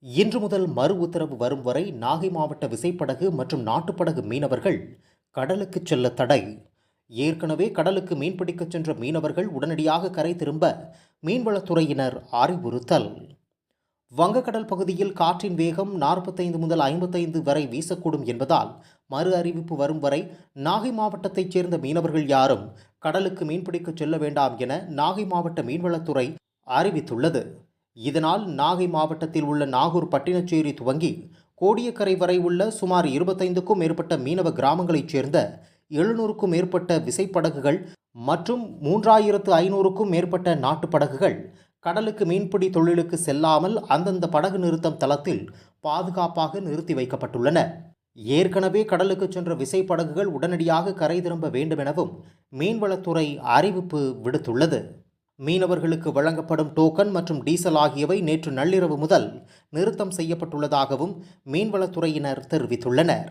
இன்று முதல் மறு உத்தரவு வரும் வரை நாகை மாவட்ட விசைப்படகு மற்றும் நாட்டுப்படகு மீனவர்கள் கடலுக்கு செல்ல தடை. ஏற்கனவே கடலுக்கு மீன்பிடிக்கச் சென்ற மீனவர்கள் உடனடியாக கரை திரும்ப மீன்வளத்துறையினர் அறிவுறுத்தல். வங்கக்கடல் பகுதியில் காற்றின் வேகம் 45 முதல் 55 வரை வீசக்கூடும் என்பதால் மறு அறிவிப்பு வரும் வரை நாகை மாவட்டத்தைச் சேர்ந்த மீனவர்கள் யாரும் கடலுக்கு மீன்பிடிக்கச் செல்ல வேண்டாம் என நாகை மாவட்ட மீன்வளத்துறை அறிவித்துள்ளது. இதனால் நாகை மாவட்டத்தில் உள்ள நாகூர் பட்டினச்சேரி துவங்கி கோடியக்கரை வரை உள்ள சுமார் 25க்கும் மேற்பட்ட மீனவ கிராமங்களைச் சேர்ந்த 700க்கும் மேற்பட்ட விசைப்படகுகள் மற்றும் 3500க்கும் மேற்பட்ட நாட்டுப்படகுகள் கடலுக்கு மீன்பிடி தொழிலுக்கு செல்லாமல் அந்தந்த படகு நிறுத்தம் தளத்தில் பாதுகாப்பாக நிறுத்தி வைக்கப்பட்டுள்ளன. ஏற்கனவே கடலுக்கு சென்ற விசைப்படகுகள் உடனடியாக கரை திரும்ப வேண்டும் எனவும் மீன்வளத்துறை அறிவிப்பு விடுத்துள்ளது. மீனவர்களுக்கு வழங்கப்படும் டோக்கன் மற்றும் டீசல் ஆகியவை நேற்று நள்ளிரவு முதல் நிறுத்தம் செய்யப்பட்டுள்ளதாகவும் மீன்வளத்துறையினர் தெரிவித்துள்ளனர்.